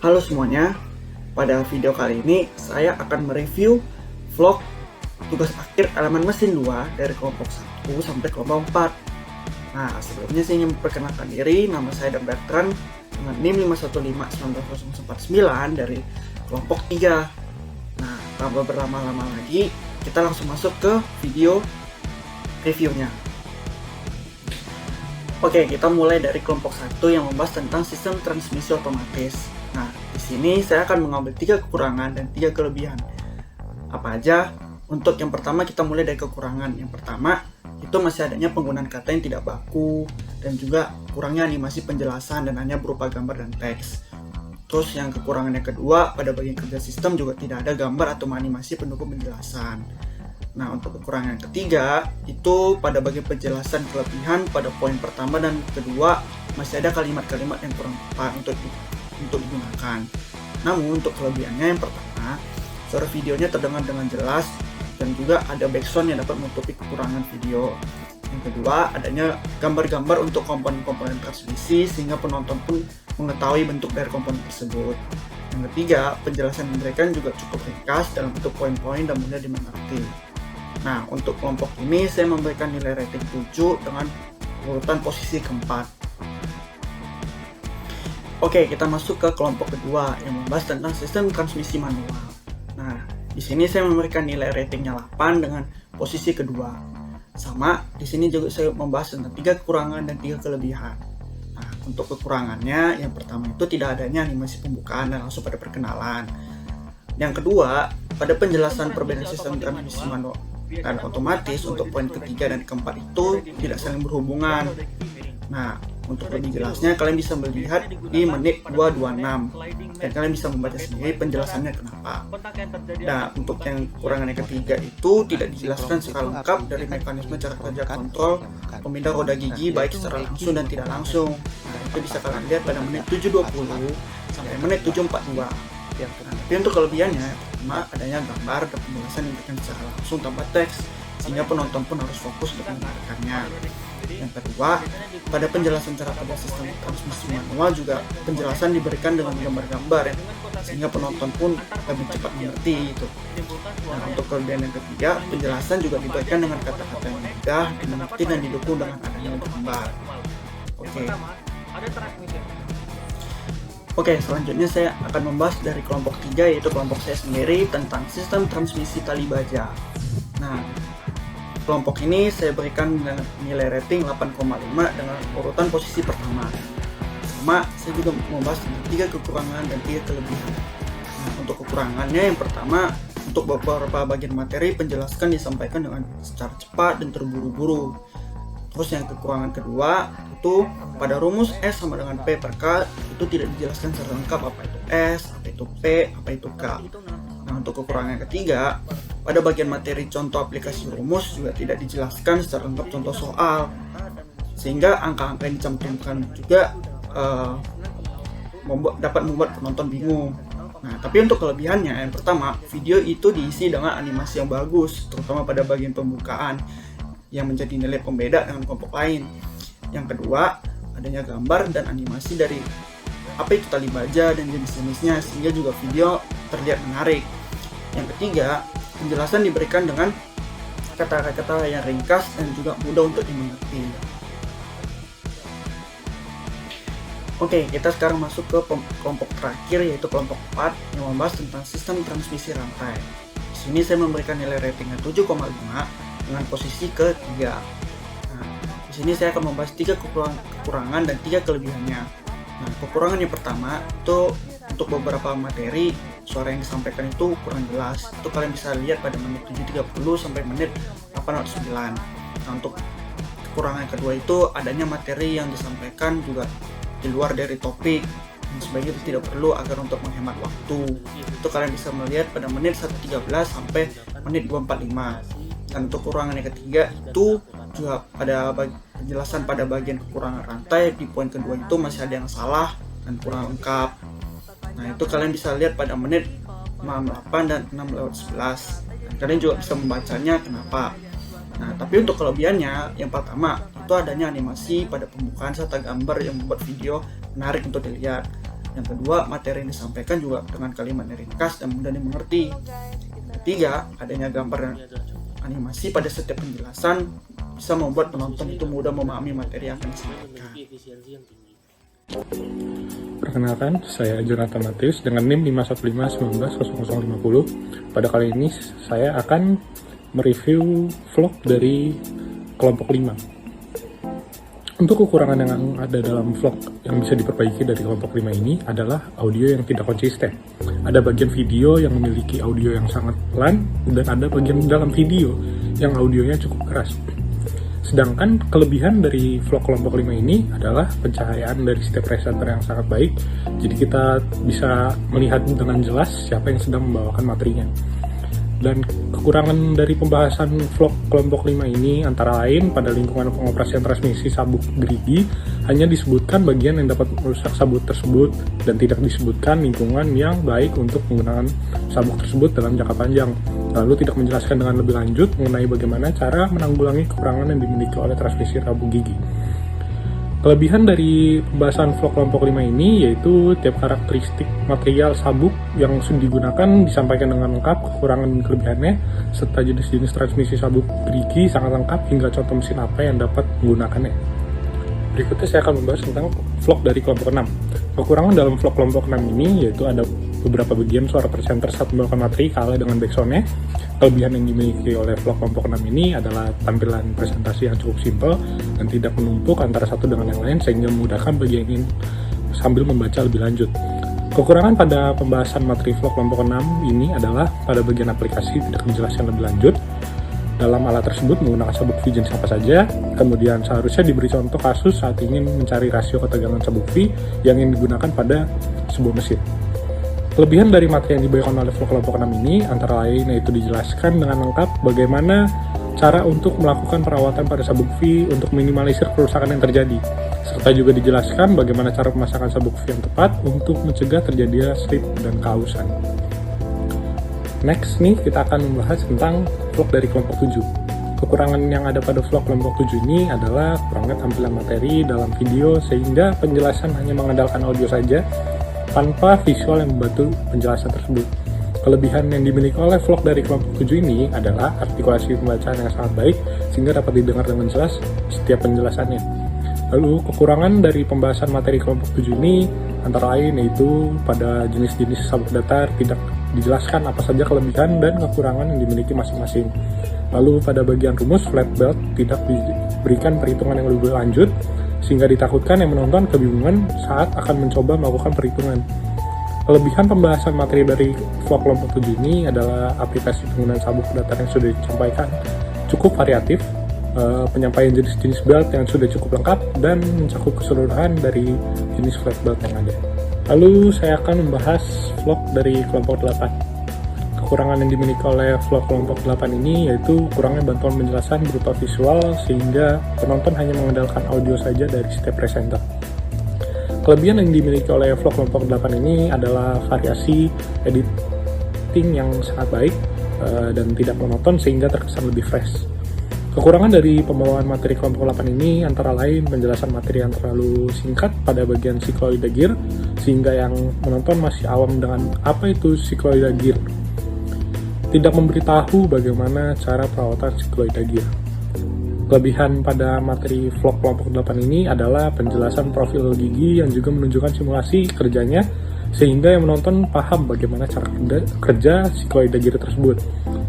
Halo semuanya, pada video kali ini saya akan mereview vlog tugas akhir elemen mesin 2 dari kelompok 1 sampai kelompok 4. Nah, sebelumnya saya ingin memperkenalkan diri, nama saya Dan Bertrand dengan NIM 515-19049 dari kelompok 3. Nah, tanpa berlama-lama lagi, kita langsung masuk ke video reviewnya. Oke, kita mulai dari kelompok 1 yang membahas tentang sistem transmisi otomatis. Nah, di sini saya akan mengambil 3 kekurangan dan 3 kelebihan. Apa aja? Untuk yang pertama kita mulai dari kekurangan. Yang pertama, itu masih adanya penggunaan kata yang tidak baku dan juga kurangnya animasi penjelasan dan hanya berupa gambar dan teks. Terus yang kekurangan yang kedua, pada bagian kerja sistem juga tidak ada gambar atau animasi pendukung penjelasan. Nah, untuk kekurangan yang ketiga, itu pada bagian penjelasan kelebihan pada poin pertama dan kedua masih ada kalimat-kalimat yang kurang tepat untuk digunakan. Namun untuk kelebihannya yang pertama, suara videonya terdengar dengan jelas dan juga ada background yang dapat menutupi kekurangan video. Yang kedua, adanya gambar-gambar untuk komponen-komponen transmisi sehingga penonton pun mengetahui bentuk dari komponen tersebut. Yang ketiga, penjelasan yang diberikan juga cukup ringkas dalam bentuk poin-poin dan mudah dimengerti. Nah, untuk kelompok ini saya memberikan nilai rating 7 dengan urutan posisi keempat. Oke, kita masuk ke kelompok kedua yang membahas tentang sistem transmisi manual. Nah, di sini saya memberikan nilai ratingnya 8 dengan posisi kedua. Sama, di sini juga saya membahas tentang 3 kekurangan dan 3 kelebihan. Nah, untuk kekurangannya, yang pertama itu tidak adanya animasi pembukaan dan langsung pada perkenalan. Yang kedua, pada penjelasan perbedaan sistem transmisi manual dan otomatis untuk poin ketiga dan keempat itu tidak saling berhubungan. Nah, untuk lebih jelasnya kalian bisa melihat di menit 226 dan kalian bisa membaca sendiri penjelasannya kenapa. Nah, untuk yang kekurangan yang ketiga itu tidak dijelaskan secara lengkap dari mekanisme cara kerja kontrol pemindah roda gigi baik secara langsung dan tidak langsung. Nah, itu bisa kalian lihat pada menit 7.20 sampai menit 7.42. Tapi untuk kelebihannya, pertama adanya gambar dan penjelasan yang diberikan secara langsung tanpa teks, sehingga penonton pun harus fokus untuk mendengarkannya. Yang kedua, pada penjelasan cara kerja sistem transmisi manual juga penjelasan diberikan dengan gambar-gambar ya, sehingga penonton pun lebih cepat mengerti itu. Nah, untuk kelebihan yang ketiga, penjelasan juga diberikan dengan kata-kata yang mudah dimengerti dan didukung dengan adanya gambar. Oke, selanjutnya saya akan membahas dari kelompok 3 yaitu kelompok saya sendiri tentang sistem transmisi tali baja. Nah, kelompok ini saya berikan dengan nilai rating 8,5 dengan urutan posisi pertama. Sama, saya juga membahas tentang 3 kekurangan dan 3 kelebihan. Nah, untuk kekurangannya yang pertama, untuk beberapa bagian materi penjelasan disampaikan dengan secara cepat dan terburu-buru. Terus yang kekurangan kedua itu pada rumus S sama dengan P per K itu tidak dijelaskan secara lengkap apa itu S, apa itu P, apa itu K. Nah, untuk kekurangan ketiga, pada bagian materi contoh aplikasi rumus juga tidak dijelaskan secara lengkap contoh soal, sehingga angka-angka yang dicantumkan juga dapat membuat penonton bingung. Nah, tapi untuk kelebihannya, yang pertama, video itu diisi dengan animasi yang bagus, terutama pada bagian pembukaan, yang menjadi nilai pembeda dengan kelompok lain. Yang kedua, adanya gambar dan animasi dari apa itu tali baja dan jenis-jenisnya sehingga juga video terlihat menarik. Yang ketiga, penjelasan diberikan dengan kata-kata yang ringkas dan juga mudah untuk dimengerti. Oke, kita sekarang masuk ke kelompok terakhir yaitu kelompok 4 yang membahas tentang sistem transmisi rantai. Di sini saya memberikan nilai ratingnya 7,5 dengan posisi ketiga. Nah, di sini saya akan membahas 3 kekurangan dan 3 kelebihannya. Nah, kekurangan yang pertama itu untuk beberapa materi suara yang disampaikan itu kurang jelas. Itu kalian bisa lihat pada menit 7.30 sampai menit 809. Nah, untuk kekurangan kedua itu adanya materi yang disampaikan juga di luar dari topik dan sebaiknya itu tidak perlu agar untuk menghemat waktu. Itu kalian bisa melihat pada menit 1.13 sampai menit 2.45. Dan untuk kekurangan yang ketiga itu juga pada penjelasan pada bagian kekurangan rantai di poin kedua itu masih ada yang salah dan kurang lengkap. Nah, itu kalian bisa lihat pada menit 68 dan 6:11. Dan kalian juga bisa membacanya kenapa. Nah, tapi untuk kelebihannya, yang pertama itu adanya animasi pada pembukaan serta gambar yang membuat video menarik untuk dilihat. Yang kedua, materi yang disampaikan juga dengan kalimat yang ringkas dan mudah dimengerti. Ketiga, adanya gambar dan animasi pada setiap penjelasan bisa membuat penonton itu mudah memahami materi yang akan disampaikan. Perkenalkan, saya Jonathan Matius dengan NIM 515190050. Pada kali ini saya akan mereview vlog dari kelompok 5. Untuk kekurangan yang ada dalam vlog yang bisa diperbaiki dari kelompok 5 ini adalah audio yang tidak konsisten. Ada bagian video yang memiliki audio yang sangat pelan, dan ada bagian dalam video yang audionya cukup keras. Sedangkan kelebihan dari vlog kelompok 5 ini adalah pencahayaan dari setiap presenter yang sangat baik. Jadi kita bisa melihat dengan jelas siapa yang sedang membawakan materinya. Dan kekurangan dari pembahasan vlog kelompok 5 ini antara lain pada lingkungan pengoperasian transmisi sabuk gerigi hanya disebutkan bagian yang dapat merusak sabuk tersebut dan tidak disebutkan lingkungan yang baik untuk penggunaan sabuk tersebut dalam jangka panjang. Lalu tidak menjelaskan dengan lebih lanjut mengenai bagaimana cara menanggulangi kekurangan yang dimiliki oleh transmisi sabuk gigi. Kelebihan dari pembahasan vlog kelompok 5 ini yaitu tiap karakteristik material sabuk yang sudah digunakan disampaikan dengan lengkap, kekurangan dan kelebihannya, serta jenis-jenis transmisi sabuk gerigi sangat lengkap hingga contoh mesin apa yang dapat menggunakannya. Berikutnya saya akan membahas tentang vlog dari kelompok 6. Kekurangan dalam vlog kelompok 6 ini yaitu ada beberapa bagian suara presenter saat membawakan materi kalah dengan backsound-nya. Kelebihan yang dimiliki oleh vlog kelompok 6 ini adalah tampilan presentasi yang cukup simpel dan tidak menumpuk antara satu dengan yang lain sehingga memudahkan bagi yang ingin sambil membaca lebih lanjut. Kekurangan pada pembahasan materi vlog kelompok 6 ini adalah pada bagian aplikasi tidak dijelaskan lebih lanjut. Dalam alat tersebut menggunakan sabuk V jenis apa saja, kemudian seharusnya diberi contoh kasus saat ingin mencari rasio ketegangan sabuk V yang ingin digunakan pada sebuah mesin. Kelebihan dari materi yang dibawakan oleh vlog kelompok 6 ini antara lain yaitu dijelaskan dengan lengkap bagaimana cara untuk melakukan perawatan pada sabuk V untuk minimalisir kerusakan yang terjadi, serta juga dijelaskan bagaimana cara pemasangan sabuk V yang tepat untuk mencegah terjadinya slip dan kausan. Next nih kita akan membahas tentang vlog dari kelompok 7. Kekurangan yang ada pada vlog kelompok 7 ini adalah kurangnya tampilan materi dalam video sehingga penjelasan hanya mengandalkan audio saja tanpa visual yang membantu penjelasan tersebut. Kelebihan yang dimiliki oleh vlog dari kelompok 7 ini adalah artikulasi pembacaan yang sangat baik sehingga dapat didengar dengan jelas setiap penjelasannya. Lalu kekurangan dari pembahasan materi kelompok 7 ini antara lain yaitu pada jenis-jenis sabuk datar tidak dijelaskan apa saja kelebihan dan kekurangan yang dimiliki masing-masing. Lalu pada bagian rumus flat belt tidak diberikan perhitungan yang lebih lanjut sehingga ditakutkan yang menonton kebingungan saat akan mencoba melakukan perhitungan. Kelebihan pembahasan materi dari vlog kelompok 7 ini adalah aplikasi penggunaan sabuk datar yang sudah disampaikan cukup variatif, penyampaian jenis-jenis belt yang sudah cukup lengkap, dan mencakup keseluruhan dari jenis flat belt yang ada. Lalu saya akan membahas vlog dari kelompok 8. Kekurangan yang dimiliki oleh vlog kelompok 8 ini yaitu kurangnya bantuan penjelasan berupa visual sehingga penonton hanya mengandalkan audio saja dari setiap presenter. Kelebihan yang dimiliki oleh vlog kelompok 8 ini adalah variasi editing yang sangat baik dan tidak monoton sehingga terkesan lebih fresh. Kekurangan dari pembawaan materi kelompok 8 ini antara lain penjelasan materi yang terlalu singkat pada bagian sikloida gear sehingga yang menonton masih awam dengan apa itu sikloida gear. Tidak memberitahu bagaimana cara perawatan sikloida gear. Kelebihan pada materi vlog kelompok 8 ini adalah penjelasan profil gigi yang juga menunjukkan simulasi kerjanya sehingga yang menonton paham bagaimana cara kerja sikloida gear tersebut.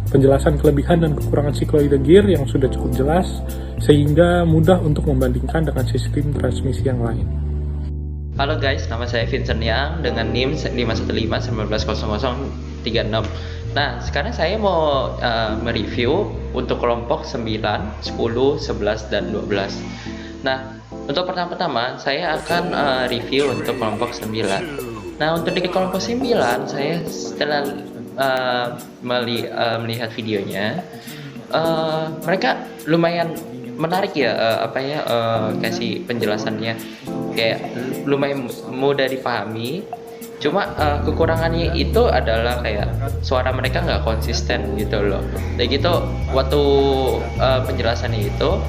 Penjelasan kelebihan dan kekurangan sikloida gear yang sudah cukup jelas sehingga mudah untuk membandingkan dengan sistem transmisi yang lain. Halo guys, nama saya Vincent Yang dengan NIM 515190036. Nah, sekarang saya mau mereview untuk kelompok 9, 10, 11, dan 12. Nah, untuk pertama-tama saya akan review untuk kelompok 9. Nah, untuk di kelompok 9 saya setelah melihat videonya, mereka lumayan menarik ya, kasih penjelasannya kayak lumayan mudah dipahami. Cuma kekurangannya itu adalah kayak suara mereka nggak konsisten gitu loh. Dan gitu waktu penjelasannya itu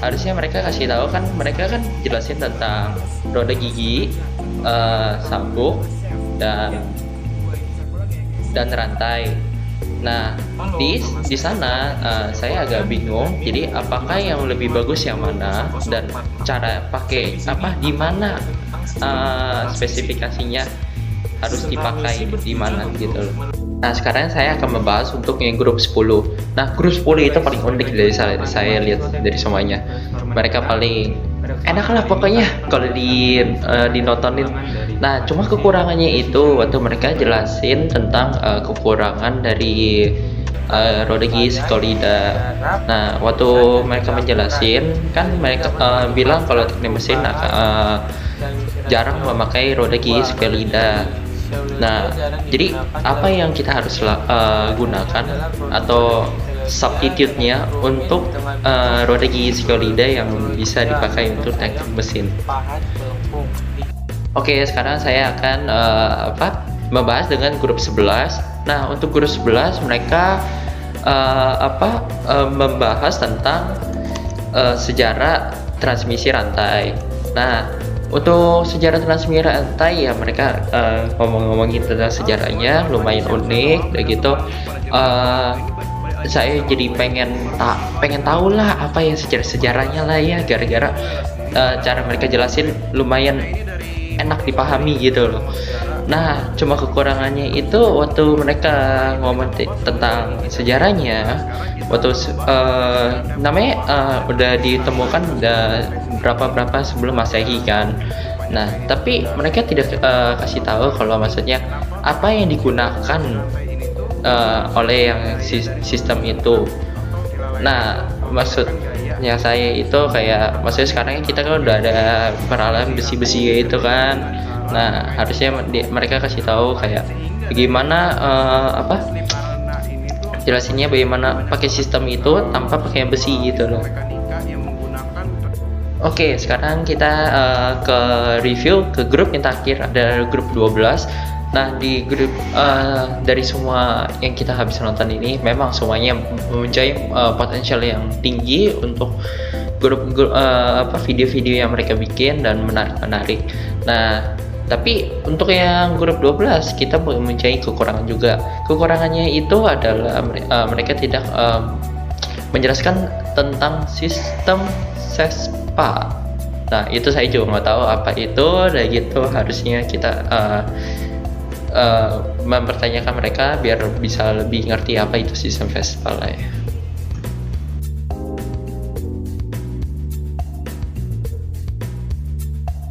harusnya mereka kasih tahu kan, mereka kan jelasin tentang roda gigi, sabuk, dan rantai. Nah, di sana saya agak bingung. Jadi apakah yang lebih bagus yang mana, dan cara pakai apa, di mana spesifikasinya harus dipakai di mana gitu loh. Nah, sekarang saya akan membahas untuk yang grup 10. Nah, grup 10 itu paling unik dari saya lihat dari semuanya. Mereka paling enak lah pokoknya kalau dinontonin. Nah, cuma kekurangannya itu waktu mereka jelasin tentang kekurangan dari roda gigi Psikolida. Nah, waktu mereka menjelasin kan mereka bilang kalau teknik mesin jarang memakai roda gigi Psikolida. Nah, jadi apa yang kita harus gunakan atau substitute-nya untuk roda gigi Psikolida yang bisa dipakai untuk teknik mesin. Oke, sekarang saya akan membahas dengan grup 11. Nah, untuk grup 11 mereka membahas tentang sejarah transmisi rantai. Nah, untuk sejarah transmisi rantai ya mereka ngomongin tentang sejarahnya lumayan unik dan gitu. Saya jadi pengen tahu lah apa yang sejarahnya lah ya, gara-gara cara mereka jelasin lumayan enak dipahami gitu loh. Nah, cuma kekurangannya itu waktu mereka ngomong tentang sejarahnya, waktu namanya udah ditemukan udah berapa sebelum Masehi kan. Nah, tapi mereka tidak kasih tahu kalau maksudnya apa yang digunakan oleh yang sistem itu. Nah, maksudnya saya itu kayak, maksudnya sekarang kita kan udah ada peralatan besi-besi gitu kan. Nah, harusnya mereka kasih tahu kayak bagaimana jelasinnya bagaimana pakai sistem itu tanpa pakai besi gitu loh. Oke, sekarang kita ke review ke grup yang terakhir, ada grup 12. Nah, di grup dari semua yang kita habis nonton ini memang semuanya mempunyai potensial yang tinggi untuk grup video-video yang mereka bikin dan menarik. Nah, tapi untuk yang grup 12 kita mempunyai kekurangan juga. Kekurangannya itu adalah mereka tidak menjelaskan tentang sistem SESPA. Nah, itu saya juga nggak tahu apa itu, dan gitu harusnya kita mempertanyakan mereka biar bisa lebih ngerti apa itu sistem SESPA lah ya.